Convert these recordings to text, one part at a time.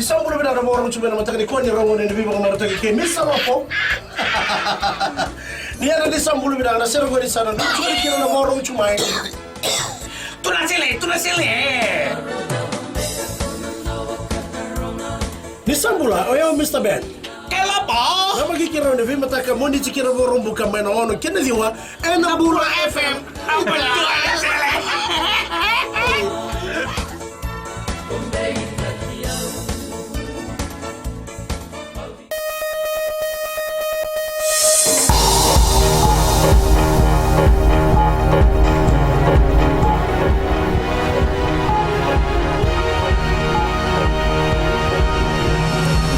Isang bulan na mo ron chumena matagni ko ni rongon ni bibo maro tagi ke misa ropo. Niya na isang bulan na sero ko ni sana. Churi kino na mo ron chumai. Tu na sile. Isang bulan oyo Mr. Ben. Kela po? Na magkikira ni bibo mataka mo ni chikira mo ron buka may no kina diwa na Bula FM. Ang tu na sile.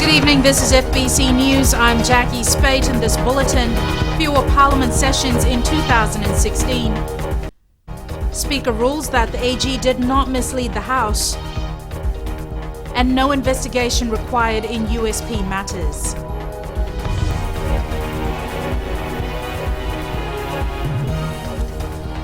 Good evening, this is FBC News. I'm Jackie Spate in this bulletin. Fewer Parliament sessions in 2016. Speaker rules that the AG did not mislead the House. And no investigation required in USP matters.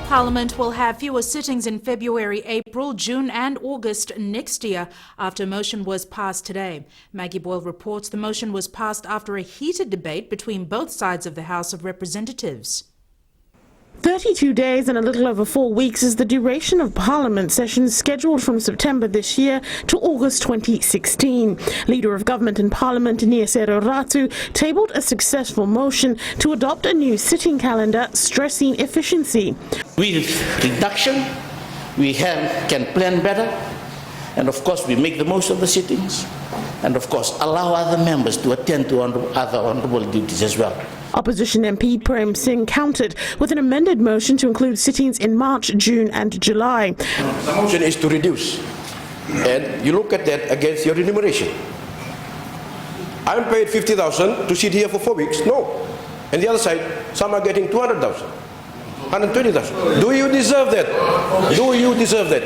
Parliament will have fewer sittings in February, April, June and August next year after a motion was passed today. Maggie Boyle reports the motion was passed after a heated debate between both sides of the House of Representatives. 32 days and a little over 4 weeks is the duration of Parliament sessions scheduled from September this year to August 2016. Leader of Government in Parliament, Niesero Ratu, tabled a successful motion to adopt a new sitting calendar, stressing efficiency. With reduction, we can plan better, and of course we make the most of the sittings, and of course allow other members to attend to other honourable duties as well. Opposition MP Prem Singh countered with an amended motion to include sittings in March, June and July. The motion is to reduce, and you look at that against your remuneration. I'm paid 50,000 to sit here for 4 weeks. No. And the other side, some are getting 200,000, 120,000. Do you deserve that? Do you deserve that?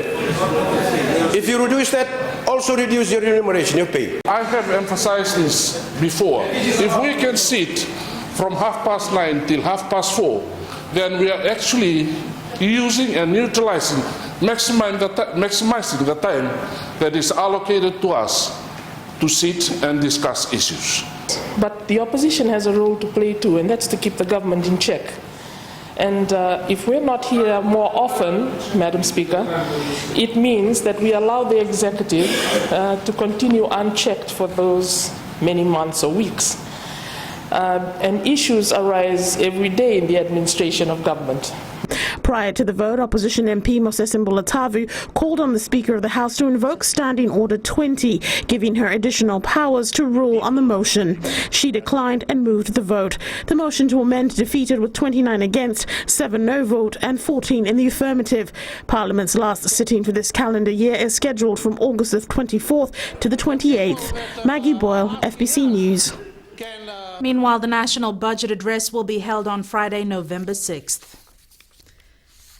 If you reduce that, also reduce your remuneration, your pay. I have emphasized this before. If we can sit from 9:30 till 4:30, then we are actually using and utilizing, maximizing the time that is allocated to us to sit and discuss issues. But the opposition has a role to play too, and that's to keep the government in check. And if we're not here more often, Madam Speaker, it means that we allow the executive to continue unchecked for those many months or weeks. And issues arise every day in the administration of government. Prior to the vote, Opposition MP Moses Mbolatavu called on the Speaker of the House to invoke Standing Order 20, giving her additional powers to rule on the motion. She declined and moved the vote. The motion to amend defeated with 29 against, 7 no vote and 14 in the affirmative. Parliament's last sitting for this calendar year is scheduled from August the 24th to the 28th. Maggie Boyle, FBC News. Meanwhile, the National Budget Address will be held on Friday, November 6th.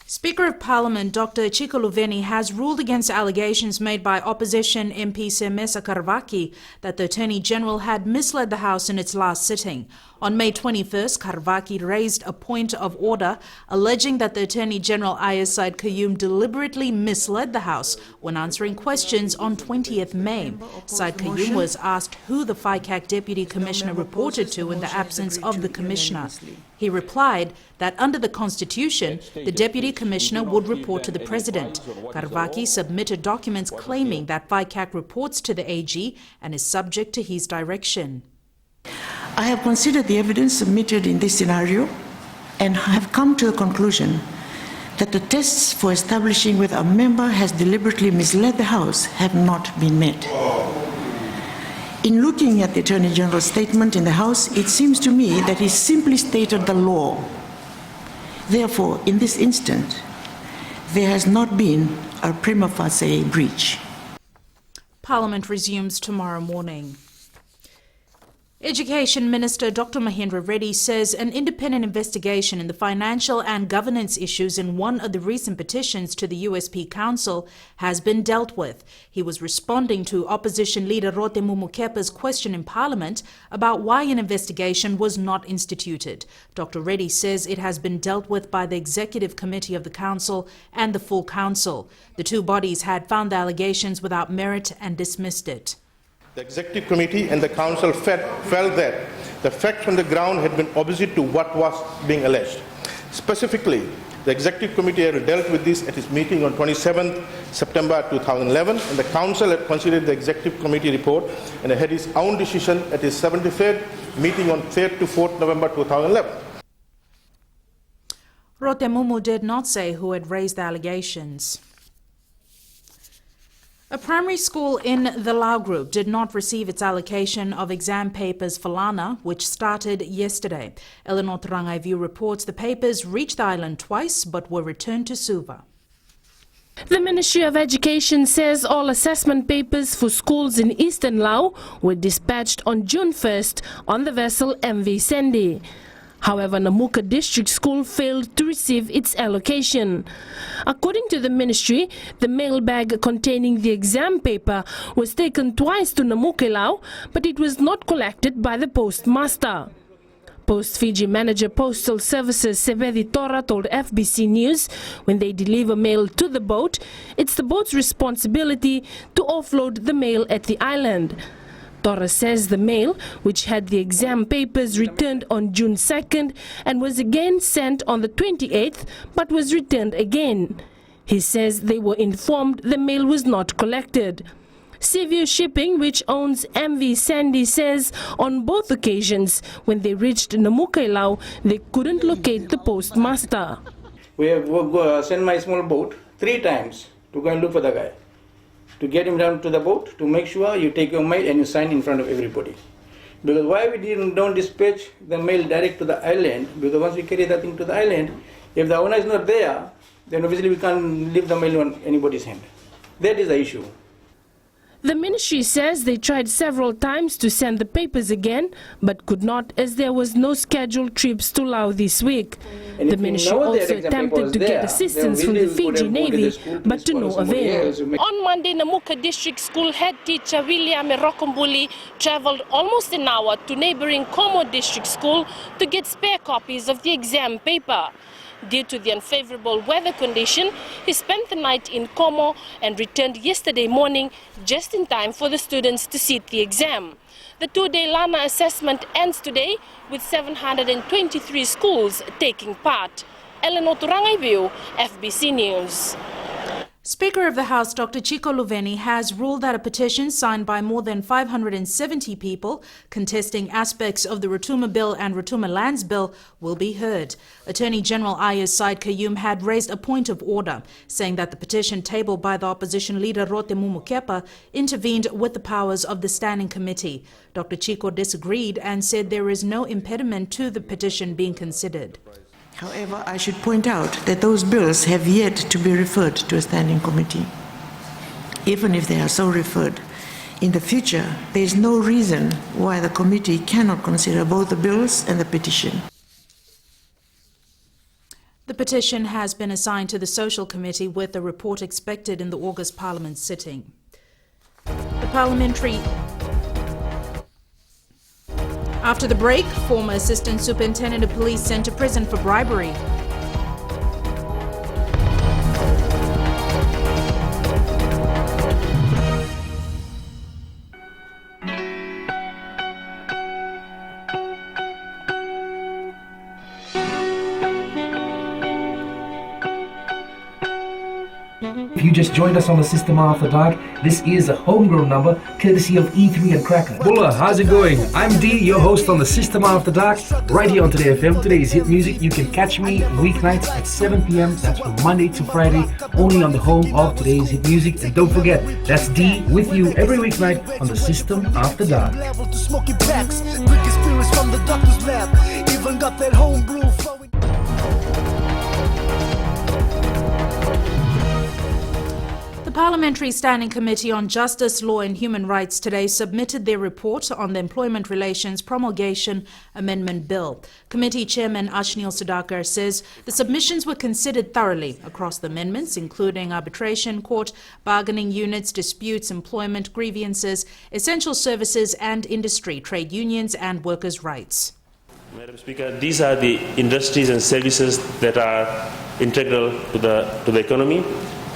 Speaker of Parliament Dr. Chiko Luveni has ruled against allegations made by opposition MP Semesa Karvaki that the Attorney General had misled the House in its last sitting. On May 21st, Karvaki raised a point of order alleging that the Attorney General Ayaz Said Qayyum deliberately misled the House when answering questions on 20th May. Said Qayyum was asked who the FICAC Deputy Commissioner reported to in the absence of the Commissioner. He replied that under the Constitution, the Deputy Commissioner would report to the President. Karvaki submitted documents claiming that FICAC reports to the AG and is subject to his direction. I have considered the evidence submitted in this scenario and have come to the conclusion that the tests for establishing whether a member has deliberately misled the House have not been met. In looking at the Attorney General's statement in the House, it seems to me that he simply stated the law. Therefore, in this instance, there has not been a prima facie breach. Parliament resumes tomorrow morning. Education Minister Dr. Mahendra Reddy says an independent investigation in the financial and governance issues in one of the recent petitions to the USP Council has been dealt with. He was responding to opposition leader Rotemu Mukepa's question in Parliament about why an investigation was not instituted. Dr. Reddy says it has been dealt with by the Executive Committee of the Council and the full Council. The two bodies had found the allegations without merit and dismissed it. The Executive Committee and the Council felt that the facts on the ground had been opposite to what was being alleged. Specifically, the Executive Committee had dealt with this at its meeting on 27 September 2011, and the Council had considered the Executive Committee report and had its own decision at its 73rd meeting on 3rd to 4th November 2011. Rotemumu did not say who had raised the allegations. A primary school in the Lau Group did not receive its allocation of exam papers for Lana, which started yesterday. Eleanor Turangaiviu reports the papers reached the island twice but were returned to Suva. The Ministry of Education says all assessment papers for schools in Eastern Lau were dispatched on June 1st on the vessel MV Sandy. However, Namuka District School failed to receive its allocation. According to the ministry, the mail bag containing the exam paper was taken twice to Namuka Lau, but it was not collected by the postmaster. Post Fiji Manager Postal Services Sevedi Tora told FBC News when they deliver mail to the boat, it's the boat's responsibility to offload the mail at the island. Tora says the mail, which had the exam papers returned on June 2nd and was again sent on the 28th, but was returned again. He says they were informed the mail was not collected. Seaview Shipping, which owns MV Sandy, says on both occasions when they reached Namuka Lau, they couldn't locate the postmaster. We have sent my small boat 3 times to go and look for the guy, to get him down to the boat, to make sure you take your mail and you sign in front of everybody. Because why we don't dispatch the mail direct to the island, because once we carry that thing to the island, if the owner is not there, then obviously we can't leave the mail on anybody's hand. That is the issue. The ministry says they tried several times to send the papers again, but could not as there was no scheduled trips to Laos this week. And the ministry also attempted to get assistance from the Fiji Navy, but to no avail. On Monday, Namuka District School head teacher William Rokombuli travelled almost an hour to neighbouring Como District School to get spare copies of the exam paper. Due to the unfavourable weather condition, he spent the night in Como and returned yesterday morning just in time for the students to sit the exam. The 2-day Lana assessment ends today with 723 schools taking part. Eleanor Turangaiviu, FBC News. Speaker of the House Dr. Chico Luveni has ruled that a petition signed by more than 570 people contesting aspects of the Rotuma Bill and Rotuma Lands Bill will be heard. Attorney General Ayers Said Kayum had raised a point of order, saying that the petition tabled by the opposition leader Rotemumu Kepa intervened with the powers of the Standing Committee. Dr. Chico disagreed and said there is no impediment to the petition being considered. However, I should point out that those bills have yet to be referred to a standing committee. Even if they are so referred, in the future, there is no reason why the committee cannot consider both the bills and the petition. The petition has been assigned to the Social Committee with a report expected in the August Parliament sitting. The parliamentary... After the break, former Assistant Superintendent of Police sent to prison for bribery. If you just joined us on the System After Dark, this is a homegrown number courtesy of E3 and Cracker. Bulla, how's it going? I'm D, your host on the System After Dark, right here on Today FM. Today's hit music. You can catch me weeknights at 7 p.m. That's from Monday to Friday, only on the home of Today's hit music. And don't forget, that's D with you every weeknight on the System After Dark. The Parliamentary Standing Committee on Justice, Law and Human Rights today submitted their report on the Employment Relations Promulgation Amendment Bill. Committee Chairman Ashnil Sudhakar says the submissions were considered thoroughly across the amendments, including arbitration, court, bargaining units, disputes, employment, grievances, essential services and industry, trade unions and workers' rights. Madam Speaker, these are the industries and services that are integral to the economy.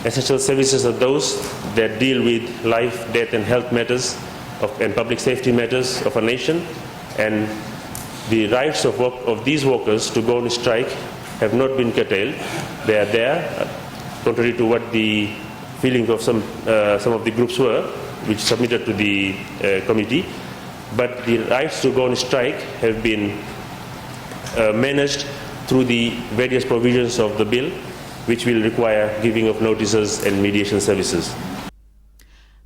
Essential services are those that deal with life, death and health matters. and public safety matters of a nation, and the rights of these workers to go on strike have not been curtailed. They are there, contrary to what the feeling of some of the groups were, which submitted to the committee. But the rights to go on strike have been managed through the various provisions of the bill, which will require giving of notices and mediation services.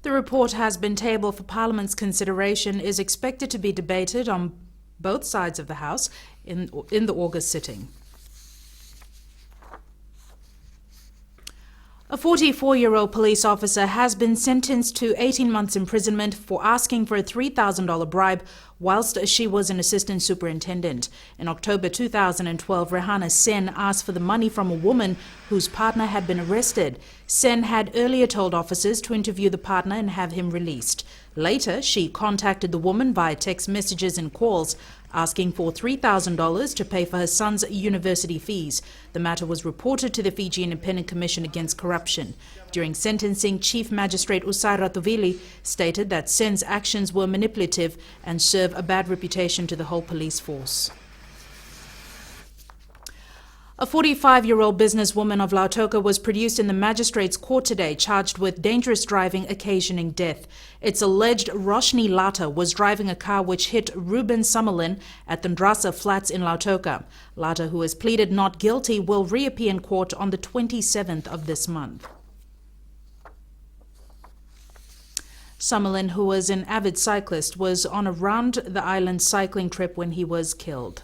The report has been tabled for Parliament's consideration, is expected to be debated on both sides of the House in the August sitting. A 44-year-old police officer has been sentenced to 18 months imprisonment for asking for a $3,000 bribe whilst she was an assistant superintendent. In October 2012, Rehana Sen asked for the money from a woman whose partner had been arrested. Sen had earlier told officers to interview the partner and have him released. Later, she contacted the woman via text messages and calls, asking for $3,000 to pay for her son's university fees. The matter was reported to the Fiji Independent Commission Against Corruption. During sentencing, Chief Magistrate Usai Ratovili stated that Sen's actions were manipulative and serve a bad reputation to the whole police force. A 45-year-old businesswoman of Lautoka was produced in the magistrate's court today, charged with dangerous driving occasioning death. It's alleged Roshni Lata was driving a car which hit Ruben Summerlin at the Ndrasa Flats in Lautoka. Lata, who has pleaded not guilty, will reappear in court on the 27th of this month. Summerlin, who was an avid cyclist, was on a round-the-island cycling trip when he was killed.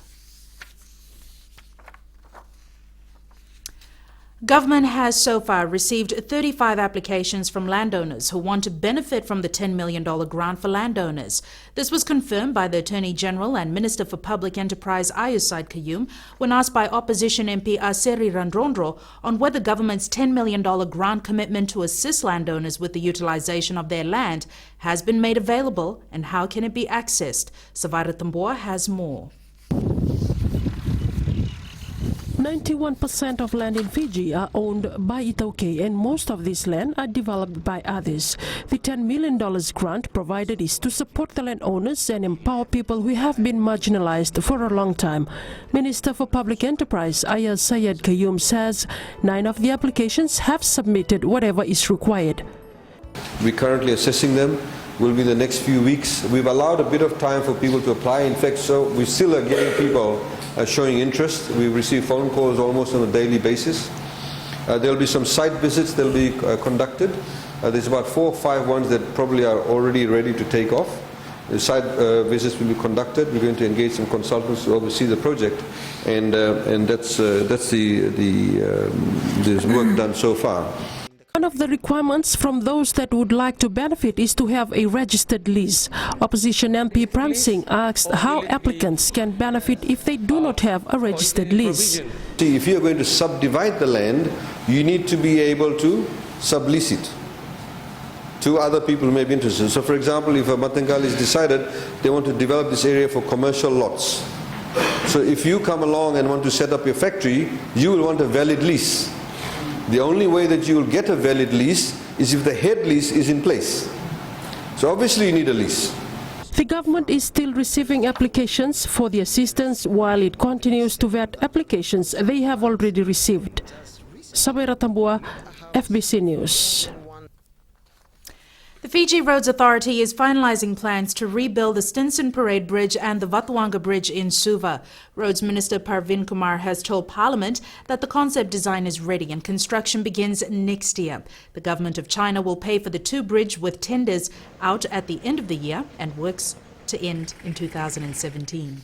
Government has so far received 35 applications from landowners who want to benefit from the $10 million grant for landowners. This was confirmed by the Attorney General and Minister for Public Enterprise Ayub Said Qayyum when asked by Opposition MP Aseri Randrondro on whether government's $10 million grant commitment to assist landowners with the utilization of their land has been made available and how can it be accessed. Savara Tamboa has more. 91% of land in Fiji are owned by Itauke, and most of this land are developed by others. The $10 million grant provided is to support the landowners and empower people who have been marginalized for a long time. Minister for Public Enterprise Ayub Said Qayyum says 9 of the applications have submitted whatever is required. We're currently assessing them. Will be the next few weeks. We've allowed a bit of time for people to apply. In fact, so we still are getting people showing interest. We receive phone calls almost on a daily basis. There'll be some site visits that will be conducted. There's about 4 or 5 ones that probably are already ready to take off. The site visits will be conducted. We're going to engage some consultants to oversee the project, and that's the work done so far. One of the requirements from those that would like to benefit is to have a registered lease. Opposition MP Pram Singh asked how applicants can benefit if they do not have a registered lease. See, if you're going to subdivide the land, you need to be able to sublease it to other people who may be interested. So for example, if a Matangali is decided they want to develop this area for commercial lots. So if you come along and want to set up your factory, you will want a valid lease. The only way that you will get a valid lease is if the head lease is in place. So obviously you need a lease. The government is still receiving applications for the assistance while it continues to vet applications they have already received. Sabera Tambua, FBC News. The Fiji Roads Authority is finalising plans to rebuild the Stinson Parade Bridge and the Vathuanga Bridge in Suva. Roads Minister Parveen Kumar has told Parliament that the concept design is ready and construction begins next year. The government of China will pay for the 2 bridges with tenders out at the end of the year and works to end in 2017.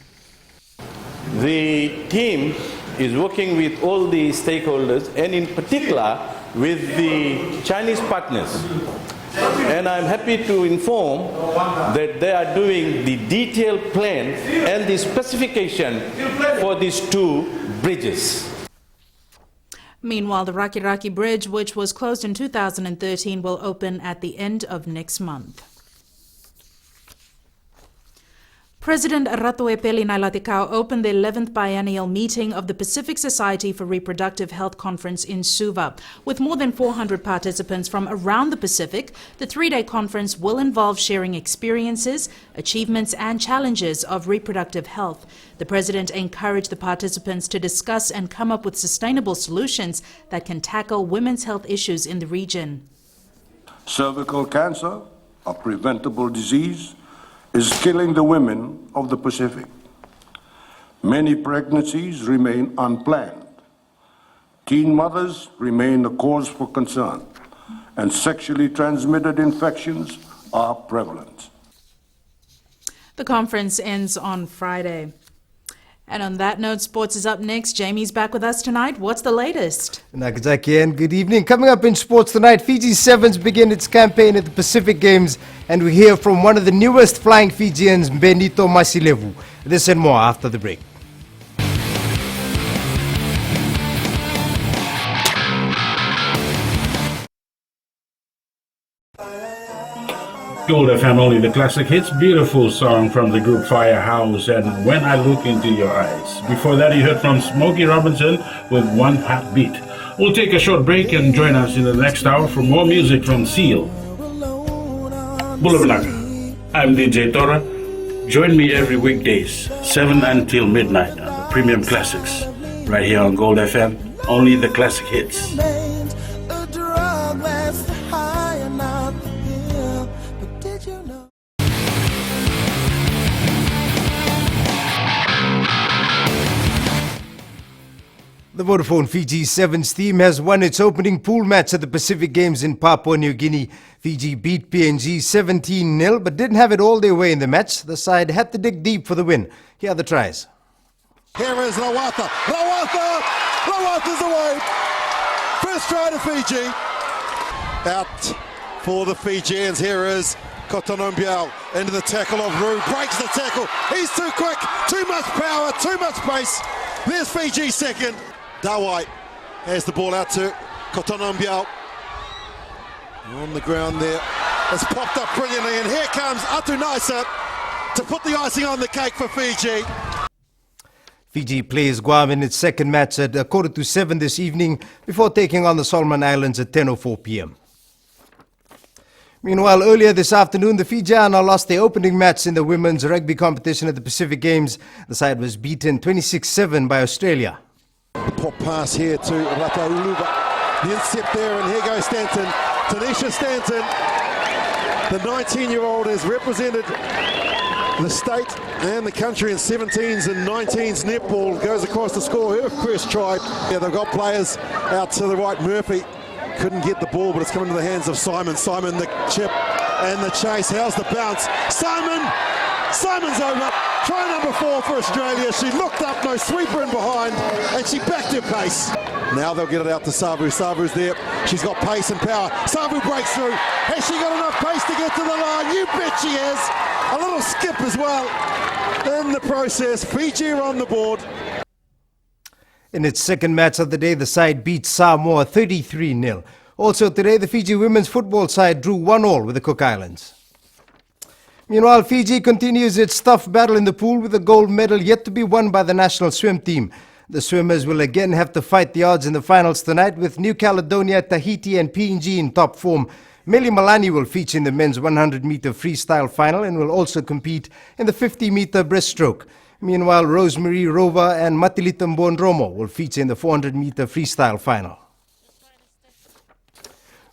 The team is working with all the stakeholders and in particular with the Chinese partners. And I'm happy to inform that they are doing the detailed plan and the specification for these 2 bridges. Meanwhile, the Raki Raki Bridge, which was closed in 2013, will open at the end of next month. President Ratoepeli Nailatikau opened the 11th biennial meeting of the Pacific Society for Reproductive Health Conference in Suva. With more than 400 participants from around the Pacific, the three-day conference will involve sharing experiences, achievements and challenges of reproductive health. The President encouraged the participants to discuss and come up with sustainable solutions that can tackle women's health issues in the region. Cervical cancer, a preventable disease, is killing the women of the Pacific. Many pregnancies remain unplanned. Teen mothers remain a cause for concern, and sexually transmitted infections are prevalent. The conference ends on Friday. And on that note, sports is up next. Jamie's back with us tonight. What's the latest? Nakazaki, and good evening. Coming up in sports tonight, Fiji Sevens begin its campaign at the Pacific Games, and we hear from one of the newest flying Fijians, Benito Masilevu. This and more after the break. Gold FM, only the classic hits. Beautiful song from the group Firehouse and When I Look Into Your Eyes. Before that, you heard from Smokey Robinson with One Heartbeat. We'll take a short break and join us in the next hour for more music from Seal. Bulablaga. I'm DJ Tora. Join me every weekdays, 7 until midnight on the Premium Classics. Right here on Gold FM, only the classic hits. The Vodafone Fiji Sevens team has won its opening pool match at the Pacific Games in Papua New Guinea. Fiji beat PNG 17-0 but didn't have it all their way in the match. The side had to dig deep for the win. Here are the tries. Here is Lawatha. Lawatha's away. First try to Fiji. Out for the Fijians. Here is Kotonombiao into the tackle of Rue. Breaks the tackle. He's too quick. Too much power. Too much pace. There's Fiji second. Dawai has the ball out to Kotonombiao. On the ground there. It's popped up brilliantly, and here comes Atunaisa to put the icing on the cake for Fiji. Fiji plays Guam in its second match at 6:45 this evening before taking on the Solomon Islands at 10:04 p.m. Meanwhile, earlier this afternoon, the Fijiana lost their opening match in the women's rugby competition at the Pacific Games. The side was beaten 26-7 by Australia. The pop pass here to Ratauluva. The incept there, and here goes Stanton. Tanisha Stanton, the 19-year-old, has represented the state and the country in 17s and 19s netball. Goes across to score her first try. Yeah, they've got players out to the right. Murphy couldn't get the ball, but it's coming to the hands of Simon. Simon, the chip and the chase. How's the bounce? Simon's over. Try number 4 for Australia. She looked up, no sweeper in behind, and she backed her pace. Now they'll get it out to Savu. Savu's there. She's got pace and power. Savu breaks through. Has she got enough pace to get to the line? You bet she has. A little skip as well in the process. Fiji are on the board. In its second match of the day, the side beat Samoa 33-0. Also today, the Fiji women's football side drew 1-1 with the Cook Islands. Meanwhile, Fiji continues its tough battle in the pool with a gold medal yet to be won by the national swim team. The swimmers will again have to fight the odds in the finals tonight with New Caledonia, Tahiti and PNG in top form. Meli Malani will feature in the men's 100-meter freestyle final and will also compete in the 50-meter breaststroke. Meanwhile, Rosemary Rover and Matilita Mbondromo will feature in the 400-meter freestyle final.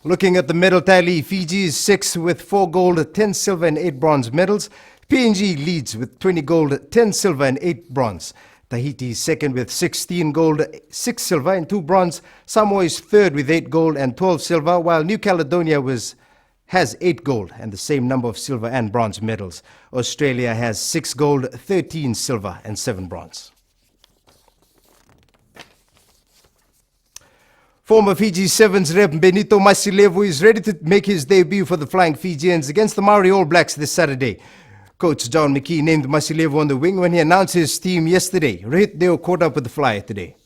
Looking at the medal tally, Fiji is 6th with 4 gold, 10 silver and 8 bronze medals. PNG leads with 20 gold, 10 silver and 8 bronze. Tahiti is second with 16 gold, 6 silver and 2 bronze. Samoa is third with 8 gold and 12 silver, while New Caledonia has 8 gold and the same number of silver and bronze medals. Australia has 6 gold, 13 silver and 7 bronze. Former Fiji Sevens rep Benito Masilevu is ready to make his debut for the Flying Fijians against the Maori All Blacks this Saturday. Coach John McKee named Masilevu on the wing when he announced his team yesterday. Rohit Deo caught up with the Flyer today.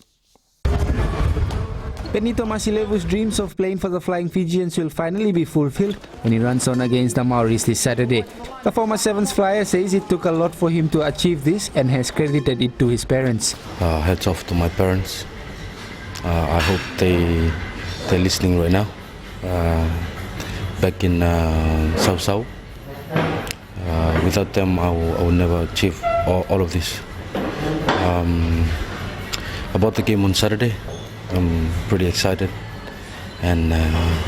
Benito Masilevu's dreams of playing for the Flying Fijians will finally be fulfilled when he runs on against the Maoris this Saturday. The former Sevens flyer says it took a lot for him to achieve this and has credited it to his parents. Hats off to my parents. I hope they're listening right now. Back in South. Without them, I will never achieve all of this. About the game on Saturday, I'm pretty excited and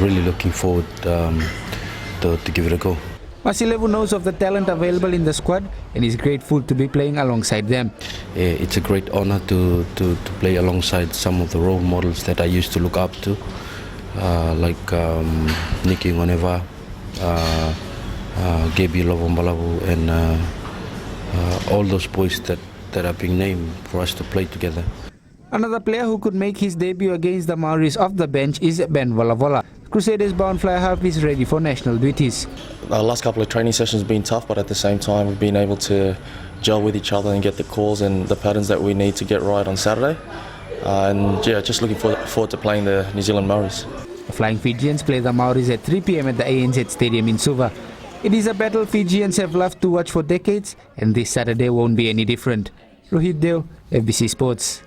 really looking forward to give it a go. Masilevu knows of the talent available in the squad and is grateful to be playing alongside them. It's a great honor to play alongside some of the role models that I used to look up to, like Nicky Ngoneva, Gaby Lovombalavu, and all those boys that are being named for us to play together. Another player who could make his debut against the Maoris off the bench is Ben Volavola. Crusaders-bound fly half is ready for national duties. The last couple of training sessions have been tough, but at the same time we've been able to gel with each other and get the calls and the patterns that we need to get right on Saturday. And yeah, just looking forward to playing the New Zealand Maoris. The Flying Fijians play the Maoris at 3 p.m. at the ANZ Stadium in Suva. It is a battle Fijians have loved to watch for decades, and this Saturday won't be any different. Rohit Deo, FBC Sports.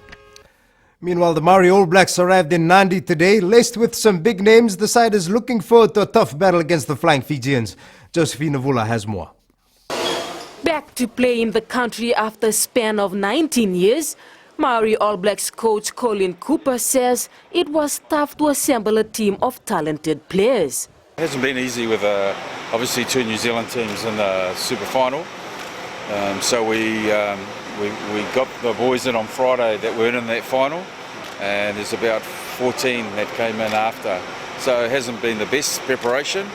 Meanwhile, the Maori All Blacks arrived in Nandi today, laced with some big names. The side is looking forward to a tough battle against the Flying Fijians. Josephine Vula has more. Back to play in the country after a span of 19 years, Maori All Blacks coach Colin Cooper says it was tough to assemble a team of talented players. It hasn't been easy with obviously two New Zealand teams in the super final. So we got the boys in on Friday that weren't in that final, and there's about 14 that came in after. So it hasn't been the best preparation,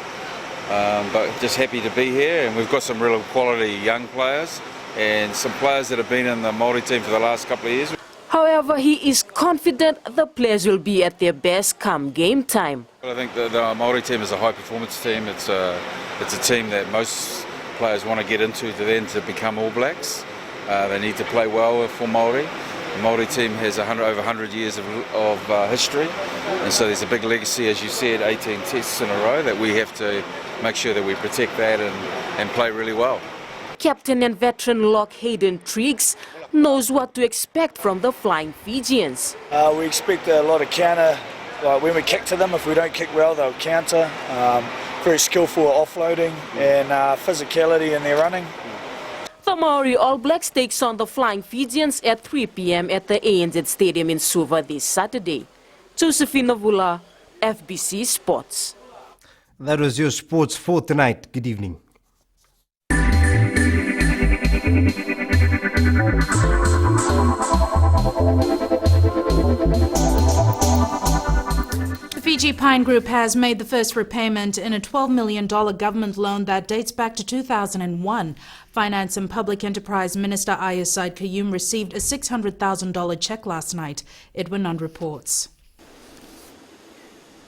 but just happy to be here, and we've got some real quality young players and some players that have been in the Māori team for the last couple of years. However, he is confident the players will be at their best come game time. I think the Māori team is a high performance team. It's a team that most players want to get into to become All Blacks. They need to play well for Māori. The Māori team has over 100 years of history, and so there's a big legacy, as you said, 18 tests in a row, that we have to make sure that we protect that and play really well. Captain and veteran Lock Hayden Triggs knows what to expect from the Flying Fijians. We expect a lot of counter. Like when we kick to them, if we don't kick well, they'll counter. Very skillful offloading and physicality in their running. The Maori All Blacks takes on the Flying Fijians at 3 p.m. at the ANZ Stadium in Suva this Saturday. Josephine Vula, FBC Sports. That was your sports for tonight. Good evening. The Fiji Pine Group has made the first repayment in a $12 million government loan that dates back to 2001. Finance and Public Enterprise Minister Ayaz Said Qayyum received a $600,000 check last night. Edwin Nunn reports.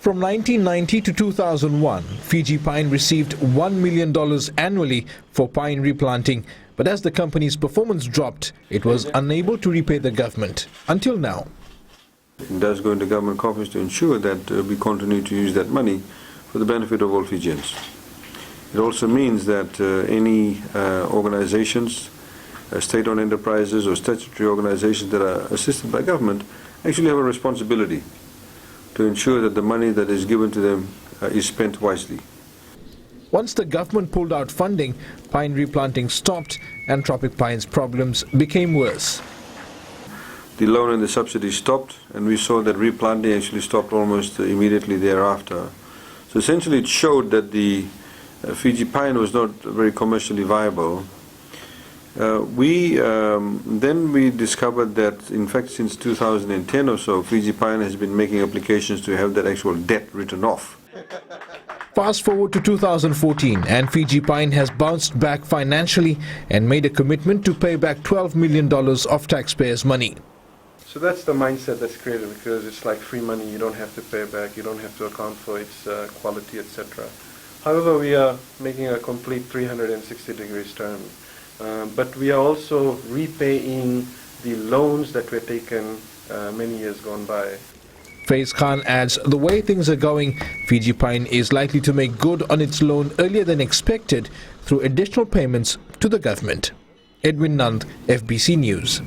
From 1990 to 2001, Fiji Pine received $1 million annually for pine replanting. But as the company's performance dropped, it was unable to repay the government until now. It does go into government coffers to ensure that we continue to use that money for the benefit of all Fijians. It also means that any organizations, state-owned enterprises or statutory organizations that are assisted by government actually have a responsibility to ensure that the money that is given to them is spent wisely. Once the government pulled out funding, pine replanting stopped and tropic pines problems became worse. The loan and the subsidy stopped, and we saw that replanting actually stopped almost immediately thereafter. So essentially it showed that the Fiji pine was not very commercially viable. Then we discovered that, in fact, since 2010 or so, Fiji Pine has been making applications to have that actual debt written off. Fast forward to 2014, and Fiji Pine has bounced back financially and made a commitment to pay back $12 million of taxpayers' money. So that's the mindset that's created, because it's like free money. You don't have to pay back, you don't have to account for its quality, etc. However, we are making a complete 360 degrees turn. But we are also repaying the loans that were taken many years gone by. Faiz Khan adds, the way things are going, Fiji Pine is likely to make good on its loan earlier than expected through additional payments to the government. Edwin Nand, FBC News.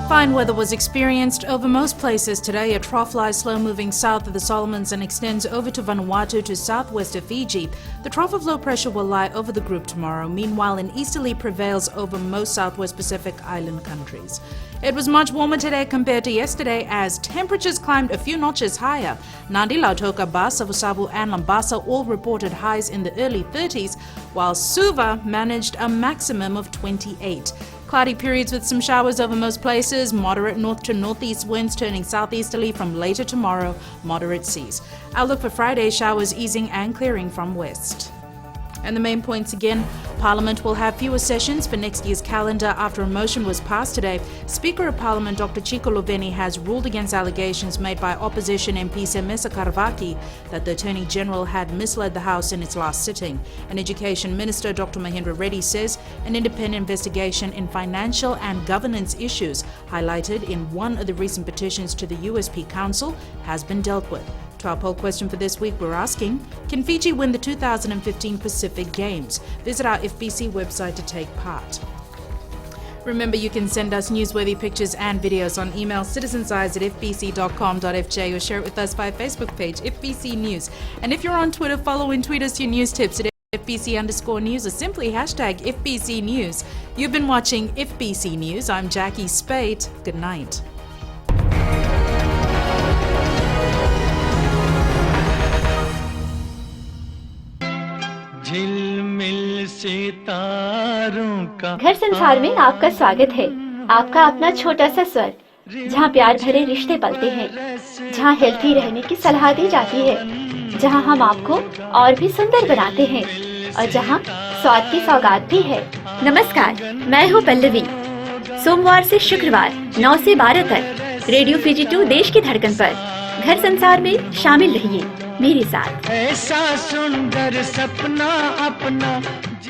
Fine weather was experienced over most places today. A trough lies slow-moving south of the Solomons and extends over to Vanuatu to southwest of Fiji. The trough of low pressure will lie over the group tomorrow. Meanwhile, an easterly prevails over most southwest Pacific island countries. It was much warmer today compared to yesterday as temperatures climbed a few notches higher. Nadi, Lautoka, Basa, Savu and Lambasa all reported highs in the early 30s, while Suva managed a maximum of 28. Cloudy periods with some showers over most places, moderate north to northeast winds turning southeasterly from later tomorrow, moderate seas. Outlook for Friday, showers easing and clearing from west. And the main points again, Parliament will have fewer sessions for next year's calendar after a motion was passed today. Speaker of Parliament Dr. Chico Luveni has ruled against allegations made by opposition MP Semesa Karvaki that the Attorney General had misled the House in its last sitting. And Education Minister Dr. Mahendra Reddy says an independent investigation in financial and governance issues highlighted in one of the recent petitions to the USP Council has been dealt with. To our poll question for this week, we're asking, can Fiji win the 2015 Pacific Games? Visit our FBC website to take part. Remember, you can send us newsworthy pictures and videos on email citizenseyes@fbc.com.fj or share it with us via Facebook page, FBC News. And if you're on Twitter, follow and tweet us your news tips at FBC_news or simply hashtag FBC News. You've been watching FBC News. I'm Jackie Spate. Good night. घर संसार में आपका स्वागत है। आपका अपना छोटा सा स्वर, जहाँ प्यार भरे रिश्ते पलते हैं, जहाँ हेल्थी रहने की सलाह दी जाती है, जहाँ हम आपको और भी सुंदर बनाते हैं और जहाँ स्वाद की सौगात भी है। नमस्कार, मैं हूँ पल्लवी। सोमवार से शुक्रवार 9 से 12 तक रेडियो Fiji 2 देश की धड़कन पर घर संसार में शामिल रहिए मेरे साथ। ऐसा सुंदर सपना अपना